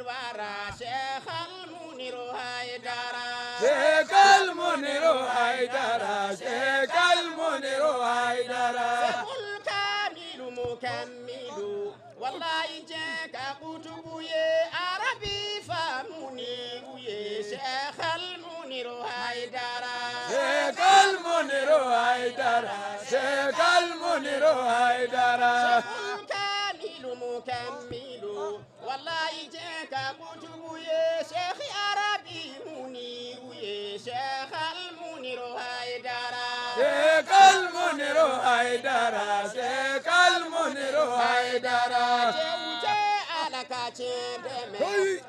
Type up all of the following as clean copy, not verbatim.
الورى شيخ المنير هيدرا شيخ المنير هيدرا شيخ المنير هيدرا الكامل مكمل والله جاك كتب يا عربي فمنير يا شيخ المنير هيدرا شيخ المنير هيدرا شيخ المنير هيدرا الكامل مكمل والله جاك كتب يا شيخ عربي منير يا شيخ المنير هيدرا شيخ المنير هيدرا شيخ المنير هيدرا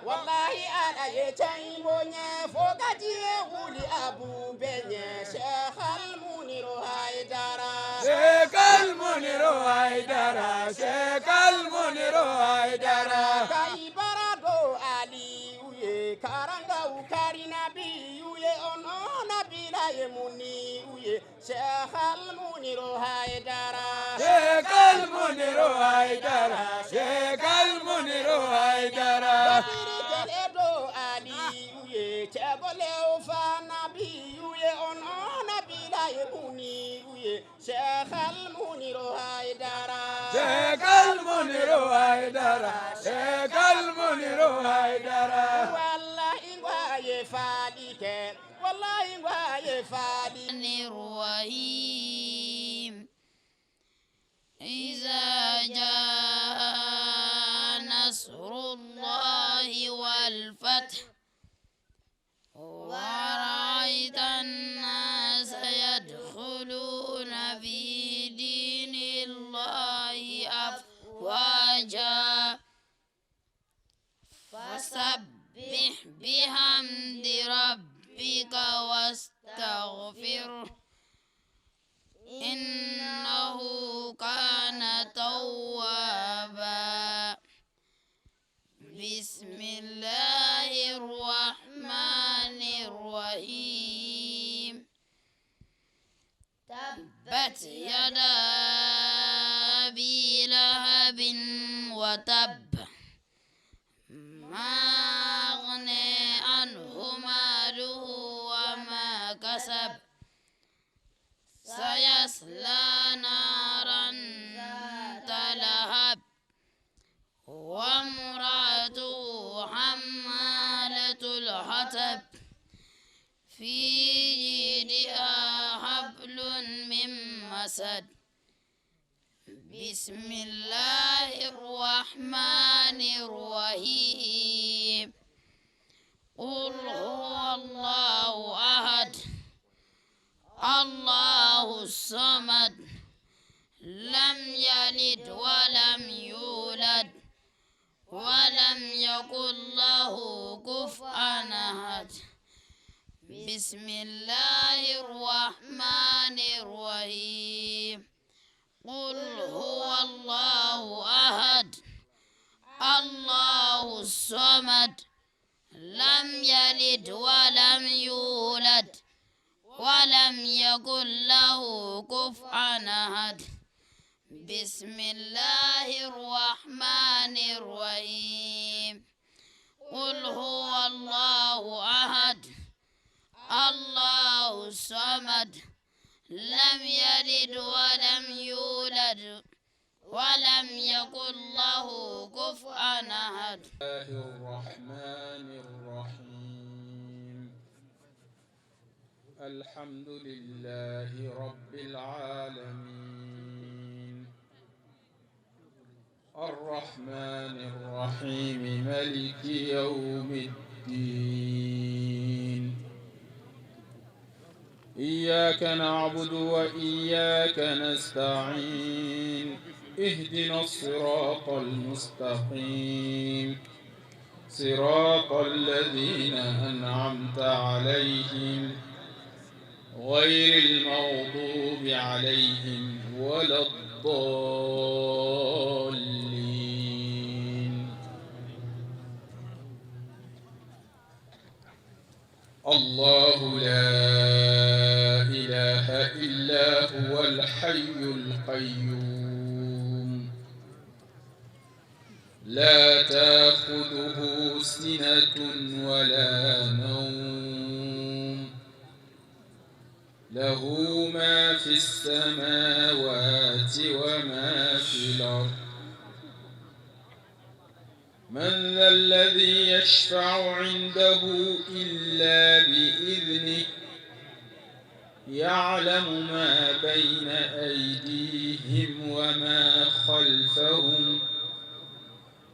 والله أنا يتيموني فوقتي ولي أبو بني شيخ المنير هيدرا شيخ المنير هيدرا شيخ المنير هيدرا كاي برادو علي ويه كارانغا وكارينا بي ويه أنو نبيلا يموني ويه شيخ المنير هيدرا شيخ المنير هيدرا شيخ المنير هيدرا شيخ المنير هيدرا شيخ المنير هيدرا شيخ المنير هيدرا والله يفاديك والله يفاديك الرحيم إذا جاء نصر الله والفتح ورأيت الناس يدخلون في دين الله أفواجا فسبح بحمد ربك واستغفره إنه كان توابا بسم الله الرحمن الرحيم تبت يدا أبي لهب وتب ما أغنى عنه ماله وما كسب سيصلى نارا ذات لهب وامرأته حمالة الحطب في جيدها حبل من مسد بسم الله الرحمن الرحيم قل هو الله أحد الله الصمد لم يلد ولم يولد ولم يكن له كفوا أحد بسم الله الرحمن الرحيم قل هو الله أحد الله الصمد لم يلد ولم يولد ولم يكن له كفوا أحد بسم الله الرحمن الرحيم قل هو الله أحد الله الصمد لم يلد ولم يولد ولم يكن له كفوا أحد الله الرحمن الرحيم الحمد لله رب العالمين الرحمن الرحيم ملك يوم الدين إياك نعبد وإياك نستعين اهدنا الصراط المستقيم صراط الذين أنعمت عليهم غير المغضوب عليهم ولا الضالين الله لا إله إلا هو الحي القيوم لا تأخذه سنة ولا نوم له ما في السماوات وما في الأرض من ذا الذي يشفع عنده إلا بإذنه يعلم ما بين أيديهم وما خلفهم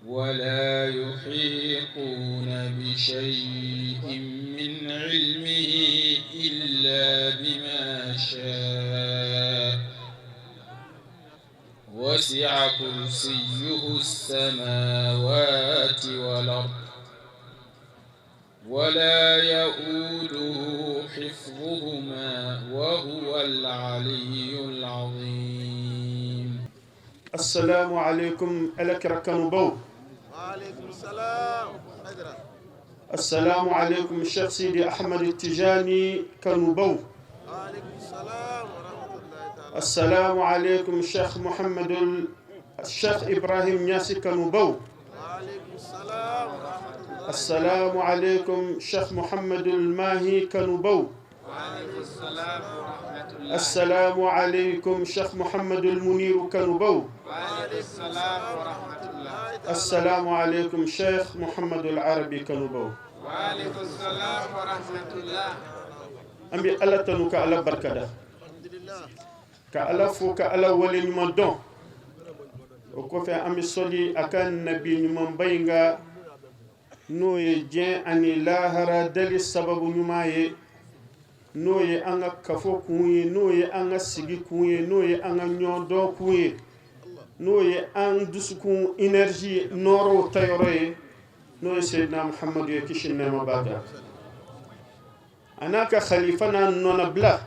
ولا يحيطون بشيء من علمه إلا بما شاء وسع كرسيه السماوات والأرض ولا يؤوده حفظهما وهو العلي العظيم. السلام عليكم الكركن بو. وعليكم السلام. السلام عليكم الشيخ سيدي أحمد التجاني كنبو. وعليكم السلام ورحمة الله تعالى. السلام عليكم الشيخ محمد الشيخ إبراهيم نياسي كنبو. وعليكم السلام ورحمة الله. السلام عليكم الشيخ محمد الماهي كنبو. وعليكم السلام ورحمة الله. السلام عليكم الشيخ محمد المنير كنبو. وعليكم السلام ورحمة الله. السلام عليكم الشيخ محمد العربي كنبو. وعليكم السلام ورحمة الله. أمي الله تنوك على بركة الحمد لله. كألا فوك على ولي نمدون وكوفي أمي صلي أكان نبي نمان بينغا نوي جين أني لاهرا دلي سبب نماي نوي أنغا كفو كوي نوي أنغا سيجي كوي نوي أنغا نيوندو كوي نوي أن دسكون إنرجي نورو تيوري نوي سيدنا محمد يكيشن نيما بادا أناك خليفنا نونبلا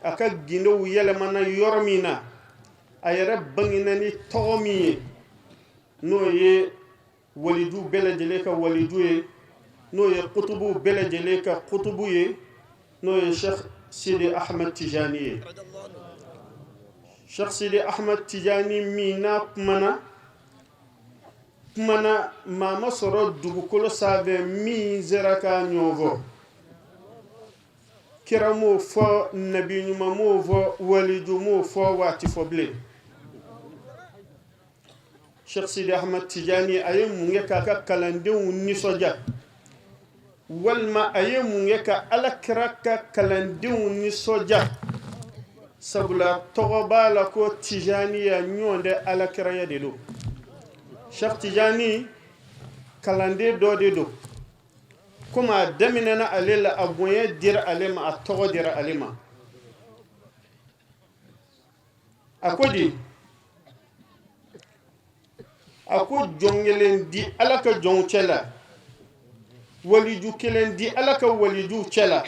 أكا جنو يلمنا يورمينا أيرب بغناني تومي نوي ولدو بلجليك ولدو نوي قطبو بلجليك قطبو نوي شيخ سيدي أحمد تجاني شيخ سيدي أحمد تجاني مينا كمانا ماما سورو دوبكولو سابي مي زركا نيوفو كرامو فو نبي نمامو فو ولدو مو فو واتي فو بلي شيخ سيدي أحمد تجاني أي مونيكا كالانديو نيسوجا والما أي مونيكا ألكراكا كالانديو نيسوجا sabula togoba la ko tijani ya nyonde alakira ya dedo Cheikh Tijani kalande do dedo kuma daminana alela abuye dir alema atogo dir alema akodi ako jongelen di alaka jongchela waliju kelen di alaka waliju chela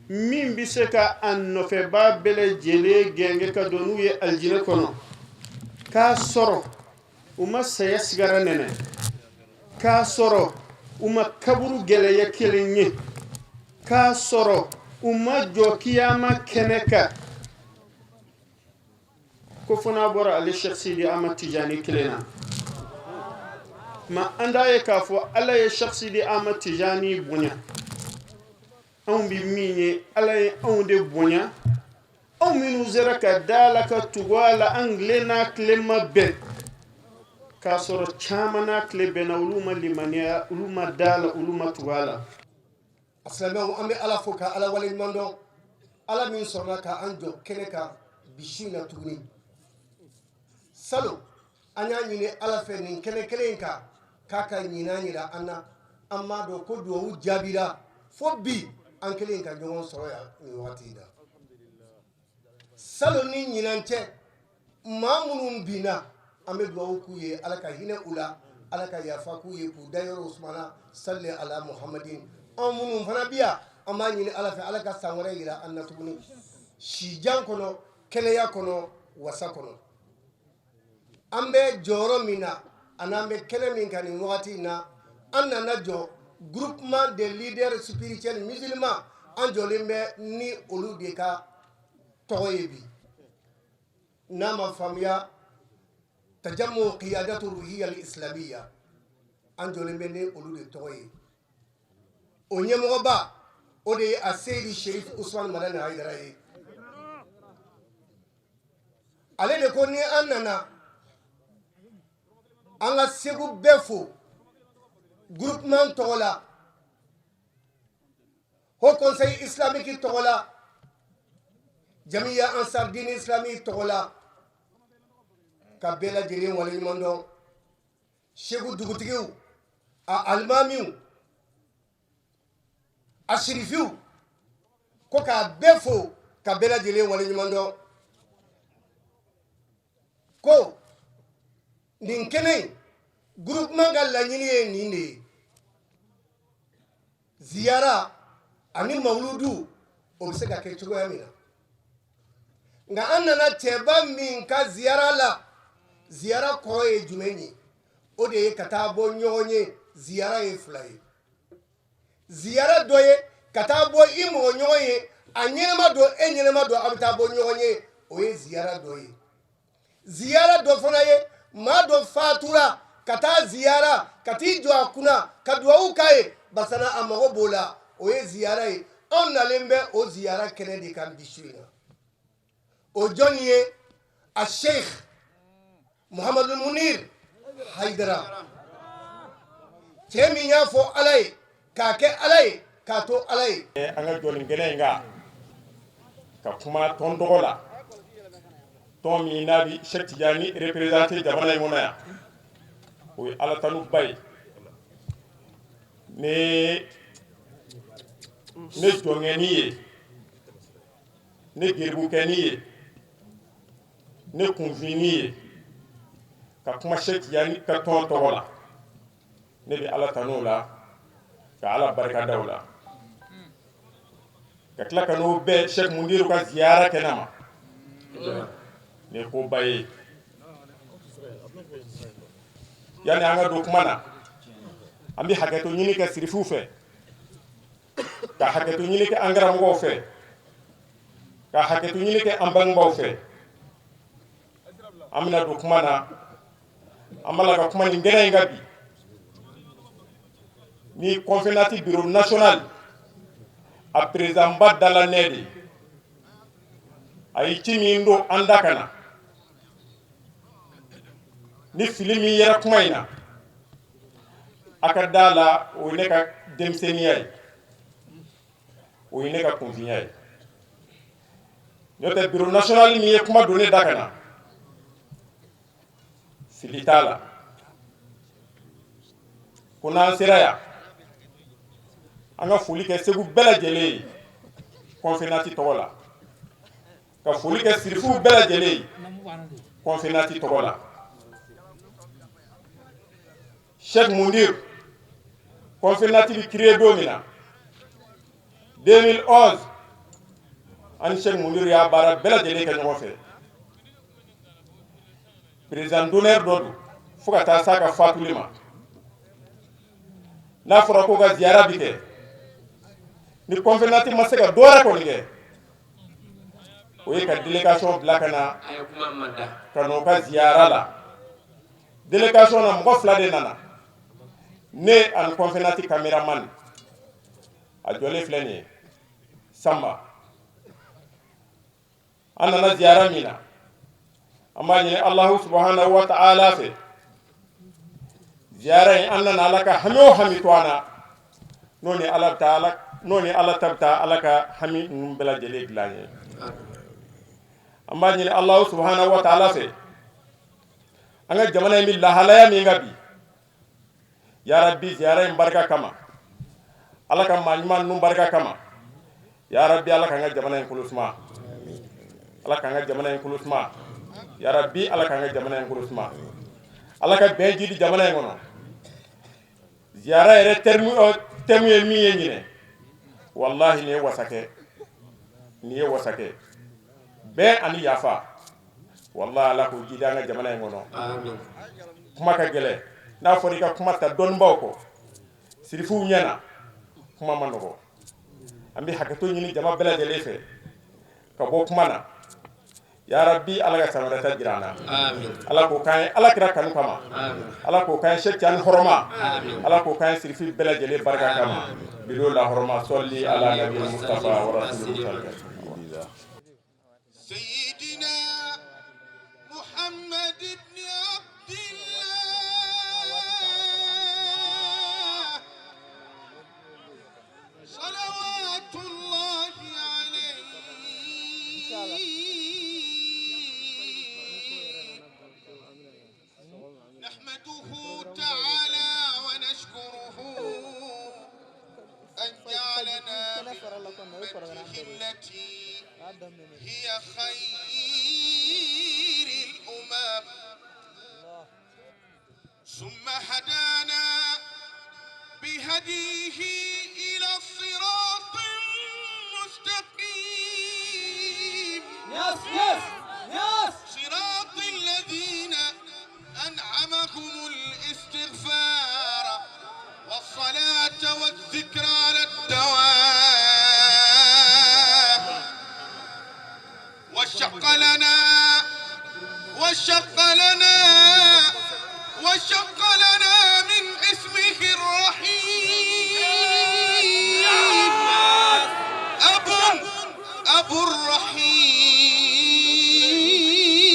min bi se ka an nofe ba bele jele genge ka donu ye aljine kono ka soro uma saya sigara nene ka soro uma kaburu gele ya kelenye ka soro uma jokiyama keneka ko fona bora ali Cheikh Sidi Ahmad Tijani kelena ma andaye ka fo ala ye Cheikh Sidi Ahmad Tijani bunya on bi minye alay on de bonya on minu zeraka dalaka tugwala anglena klema be ka soro chamana klebe na uluma limania uluma dala uluma tugwala assalamu ambe ala foka ala wali mando ala min sornaka anjo keneka bishina tugni salo anya nyine ala fe nin keneka kaka nyina nyira anna amma do ko do jabira fobi ankelen ka ɲɔgɔn sɔrɔ yan nin wagati da salo ni ɲinance maa minnu binna an bɛ dugawu k'u ye ala ka hinɛ u la ala ka yafa k'u ye k'u dayɔrɔ usmana salli ala muhammadin an minnu fana bi yan an b'a ɲini ala fɛ ala ka san wɛrɛ yira an na tuguni sijan kɔnɔ kɛnɛya kɔnɔ wasa kɔnɔ an bɛ jɔyɔrɔ min na ani an bɛ kɛnɛ min kan nin wagati in na an nana jɔ groupement des leaders spirituels musulmans en jolimbe ni olu de ka tɔgɔ ye bi n'a ma faamuya tajammu qiyadatu ruhiyya al-islamiyya an jɔlen bɛ ni olu de tɔgɔ ye o ɲɛmɔgɔba o de ye a Seydi Sherif Usman Madani Haidara ye ale de ko ni an nana an ka Segu bɛɛ fo groupement tɔgɔ la Haut Conseil islamique tɔgɔ la Jamiya Ansar Dine Islami tɔgɔ la ka bɛɛ lajɛlen waleɲuman dɔn Segu dugutigiw a alimamiw a shirifiw ko k'a bɛɛ fo ka bɛɛ lajɛlen waleɲuman dɔn ko nin kɛnɛ groupement ka laɲini ye nin de ye ziyara ani mawludu o bɛ se ka kɛ cogoya min na nka an nana cɛba min ka ziyara la ziyara kɔrɔ ye jumɛn ye o de ye ka taa bɔ ɲɔgɔn ye ziyara ye fila ye ziyara dɔ ye ka taa bɔ i mɔgɔ ɲɔgɔn ye a ɲɛnama don e ɲɛnama don a bɛ taa bɔ ɲɔgɔn ye o ye ziyara dɔ ye ziyara dɔ fana ye maa dɔ fatura ka taa ziyara ka t'i jɔ a kunna ka duwawu k'a ye basana a mago b'o la o ye ziyara ye anw nalen bɛ o ziyara kɛnɛ de kan bi su in na o jɔn ye a Sheikh Muhammadu Munir Haidara cɛ min y'a fɔ Ala ye k'a kɛ Ala ye k'a to Ala ye an ka jɔlen kɛnɛ in kan ka kuma tɔn dɔgɔ la tɔn min n'a bi Cheikh Tidiane représenté jamana in kɔnɔ yan o ye Ala tanuba ye ne jɔnkɛni ye ne geribukɛni ye ne kunfini ye ka kuma Cheikh Tidiane ka tɔn tɔgɔ la ne bɛ Ala tanu la ka Ala barika da o la ka tila ka n'o bɛɛ Cheikh Mundiru ka ziyara kɛnɛ ma ne ko ba ye yani an ka don kuma na an bɛ hakɛto ɲini kɛ sirifuw fɛ ka hakɛto ɲini kɛ an karamɔgɔw fɛ ka hakɛto ɲini kɛ an bangebaaw fɛ an bɛna don kuma na an b'a la ka kuma nin kɛnɛ in kan bi ni conférence bureau national a président ba dala ne de a ye ci min don an da ka na ni fili min yɛrɛ kuma in na a ka da la o ye ne ka denmisɛnniya ye o ye ne ka kunfinya ye n'o tɛ bureau national min ye kuma don ne da ka na fili t'a la ko n'an sera yan an ka foli kɛ Segu bɛɛ lajɛlen ye conférence tɔgɔ la ka foli kɛ sirifuw bɛɛ lajɛlen ye conférence tɔgɔ la Cheikh Mundir conférence bi créé don min na 2011 ani Cheikh Mundir y'a baara bɛɛ lajɛlen kɛ ɲɔgɔn fɛ président d'honneur dɔ don fo ka taa s'a ka fatuli ma n'a fɔra ko ka ziyara bi kɛ ni conférence ma se ka dɔwɛrɛ kɔni kɛ o ye ka délégation bila ka na ka n'o ka ziyara la délégation na mɔgɔ fila de nana ne ani conférence caméraman a jɔlen filɛ nin ye Samba an nana ziyara min na an b'a ɲini Alahu subhanahu wa ta'ala fɛ ziyara in an nana Ala ka hami o hami to an na n'o ni Ala ta bɛ taa Ala ka hami ninnu bɛɛ lajɛlen dilan ye an b'a ɲini Alahu subhanahu wa ta'ala fɛ an ka jamana in bɛ lahalaya min kan bi ya Rabbi ziyara in barika kama Ala ka maa ɲuman ninnu barika kama ya Rabbi Ala k'an ka jamana in kolo suma Ala k'an ka jamana in kolo suma ya Rabbi Ala k'an ka jamana in kolo suma Ala ka bɛn jidi jamana in kɔnɔ ziyara yɛrɛ terme ye min ye ɲinɛ wallahi nin ye wasakɛ bɛn ani yafa wallahi Ala k'o jidi an ka jamana in kɔnɔ kuma ka gɛlɛ n'a fɔra i ka kuma ta dɔnnibaw kɔ sirifuw ɲɛna kuma ma nɔgɔ an bɛ hakɛto ɲini jama bɛɛ lajɛlen fɛ ka bɔ kuma na ya rabbi ala ga samarata jirana amin ala ko kan ala kira kanu kama amin ala ko kan shekkan horoma amin ala ko kan sirfi bela jele barka kama bido la horoma solli ala nabi mustafa wa rasulillah سيدنا محمد بن عبد الله صلوات الله عليه نحمده تعالى ونشكره أن جعلنا من أمته التي هي خير الأمم ثم هدانا بهديه إلى الصراط المستقيم صراط الذين أنعمهم الاستغفار والصلاة والذكر على الدوام وشق لنا من اسمه الرحيم أبو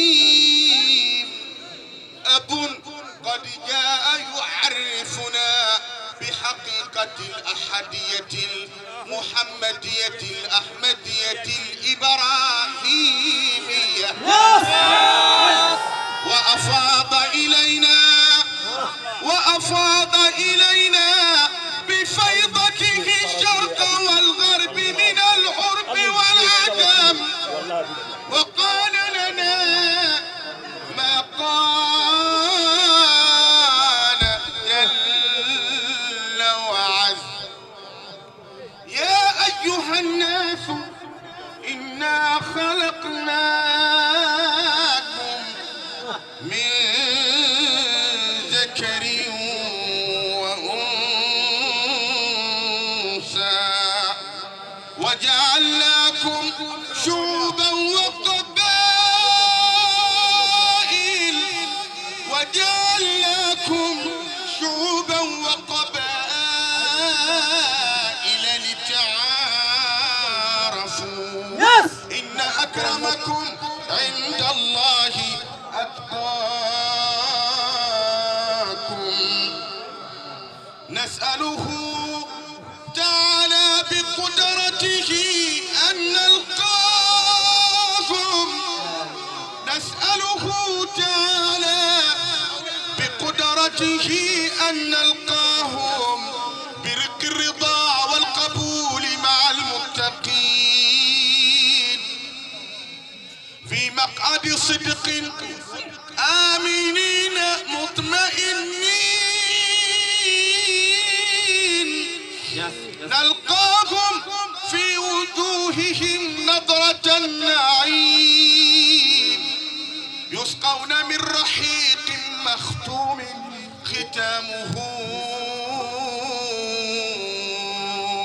الرحيم أب قد جاء يعرفنا بحقيقة الأحدية المحمدية الأحمدية الإبراهيمية وأفاض إلينا بفيضته الشرق والغرب من العرب والعجم وقال لنا ما قال جل وعز يا أيها الناس إنا خلقناكم من ذكر وأنثى وجعلناكم شعوبا وقبائل لتعارفوا إن أكرمكم عند الله أتقاكم نسأله تعالى بقدرته أن نلقاكم نسأله تعالى بقدرته أن نلقاهم برق الرضا والقبول مع المتقين في مقعد صدق آمنين مطمئنين نلقاهم في وجوههم نظرة النعيم يسقون من رحيق مختوم ختامه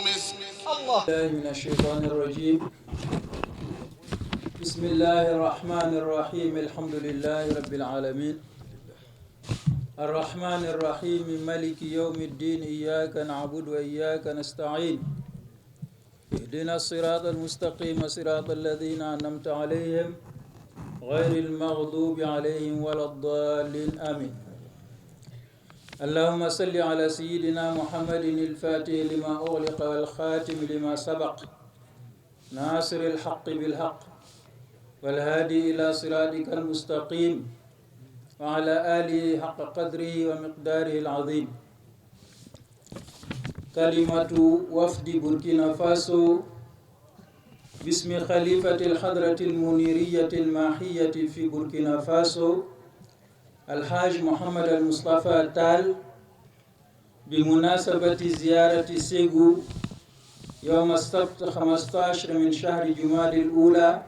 مسك الله من الشيطان الرجيم بسم الله الرحمن الرحيم الحمد لله رب العالمين الرحمن الرحيم ملك يوم الدين إياك نعبد وإياك نستعين اهدنا الصراط المستقيم صراط الذين أنعمت عليهم غير المغضوب عليهم ولا الضالين آمين اللهم صل على سيدنا محمد الفاتح لما أغلق والخاتم لما سبق ناصر الحق بالحق والهادي إلى صراطك المستقيم وعلى آله حق قدره ومقداره العظيم كلمة وفد بوركينا فاسو باسم خليفة الحضرة المنيرية الماحية في بوركينا فاسو الحاج محمد المصطفى تال بمناسبة زيارة سيغو يوم السبت 15 من شهر جماد الأولى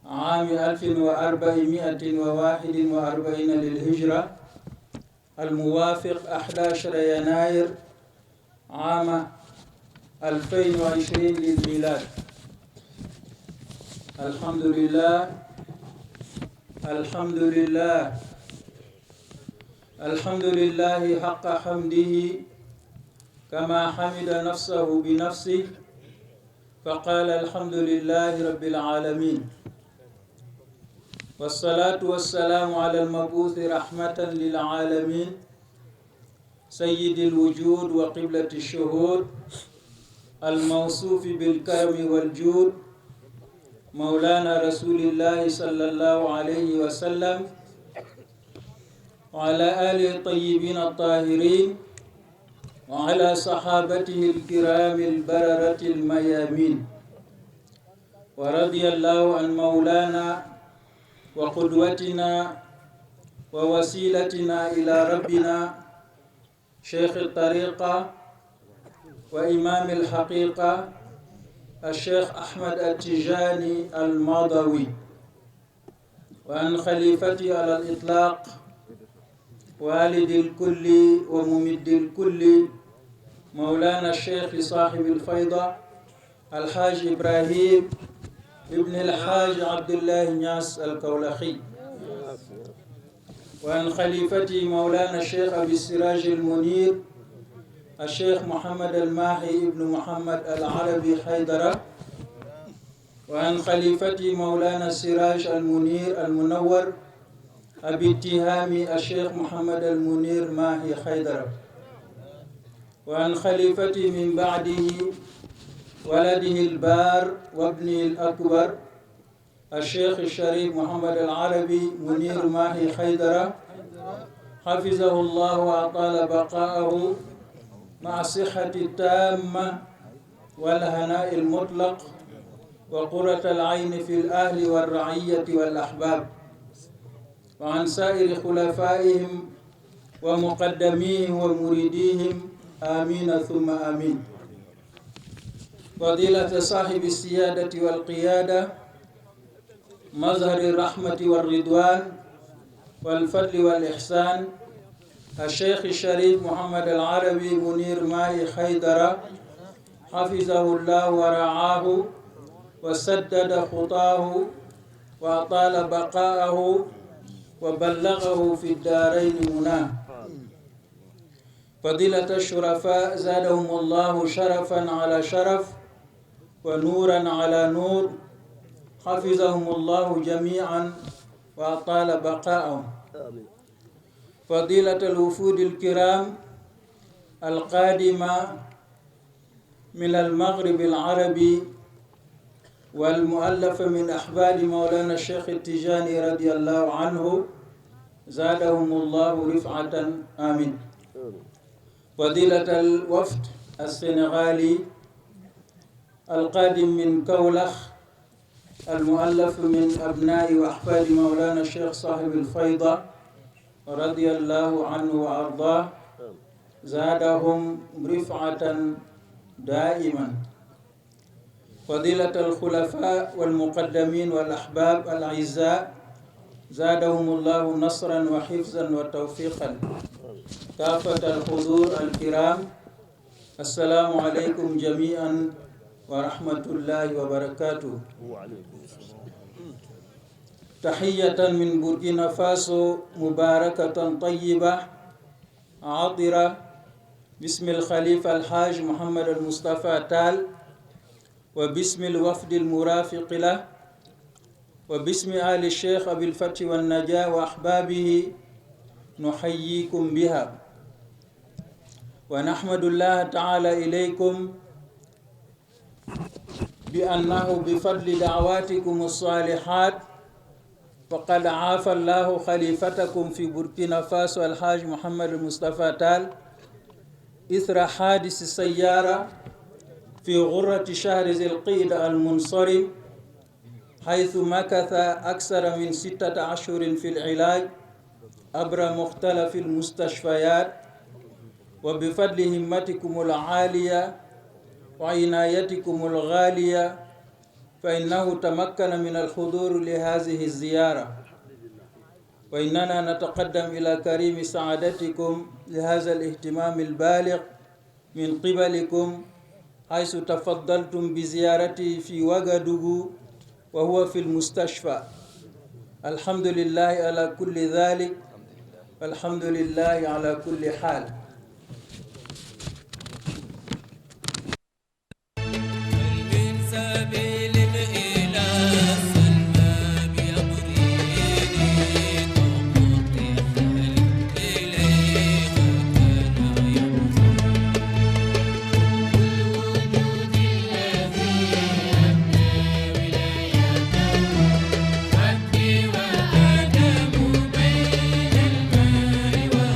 عام 1441 للهجرة الموافق 11 يناير عام 2020 للميلاد. الحمد لله الحمد لله الحمد لله حق حمده كما حمد نفسه بنفسه فقال الحمد لله رب العالمين والصلاة والسلام على المبعوث رحمة للعالمين سيد الوجود وقبلة الشهود الموصوف بالكرم والجود مولانا رسول الله صلى الله عليه وسلم وعلى آله الطيبين الطاهرين وعلى صحابته الكرام البررة الميامين ورضي الله عن مولانا وقدوتنا ووسيلتنا إلى ربنا شيخ الطريقة وإمام الحقيقة الشيخ أحمد التجاني الماضوي وعن خليفتي على الإطلاق والد الكل وممد الكل مولانا الشيخ صاحب الفيضة الحاج إبراهيم ابن الحاج عبد الله نياس الكولخي وعن خليفتي مولانا الشيخ أبي السراج المنير الشيخ محمد الماحي ابن محمد العربي حيدرة وعن خليفتي مولانا السراج المنير المنور أبي اتهامي الشيخ محمد المنير ماحي حيدرة وعن خليفتي من بعده ولده البار وابنه الأكبر الشيخ الشريف محمد العربي منير ماحي حيدرة حفظه الله وأطال بقاءه مع الصحة التامة والهناء المطلق وقرة العين في الأهل والرعية والأحباب وعن سائر خلفائهم ومقدميهم ومريديهم آمين ثم آمين. فضيلة صاحب السيادة والقيادة مظهر الرحمة والرضوان والفضل والإحسان الشيخ الشريف محمد العربي منير ماحي حيدرة حفظه الله ورعاه وسدد خطاه وأطال بقاءه وبلغه في الدارين مناه. فضيلة الشرفاء زادهم الله شرفا على شرف ونورا على نور حفظهم الله جميعا وأطال بقاءهم. فضيلة الوفود الكرام القادمة من المغرب العربي والمؤلف من أحباب مولانا الشيخ التجاني رضي الله عنه زادهم الله رفعة آمين. فضيلة الوفد السنغالي القادم من كولخ المؤلف من أبناء وأحفاد مولانا الشيخ صاحب الفيضة رضي الله عنه وأرضاه زادهم رفعة دائما. فضيلة الخلفاء والمقدمين والأحباب الأعزاء زادهم الله نصرا وحفظا وتوفيقا. كافة الحضور الكرام السلام عليكم جميعا ورحمة الله وبركاته. تحية من بوركينا فاسو مباركة طيبة عطرة باسم الخليفة الحاج محمد المصطفى تال وباسم الوفد المرافق له وباسم آل الشيخ أبي الفتح والنجاة وأحبابه نحييكم بها ونحمد الله تعالى إليكم بأنه بفضل دعواتكم الصالحات فقد عافى الله خليفتكم في بوركينا فاسو الحاج محمد المصطفى تال إثر حادث السيارة في غرة شهر ذي القعدة المنصرم حيث مكث أكثر من 6 أشهر في العلاج عبر مختلف المستشفيات. وبفضل همتكم العالية وعنايتكم الغالية فإنه تمكن من الحضور لهذه الزيارة. وإننا نتقدم إلى كريم سعادتكم لهذا الاهتمام البالغ من قبلكم حيث تفضلتم بزيارتي في وغادوغو وهو في المستشفى الحمد لله على كل ذلك، والحمد لله على كل حال.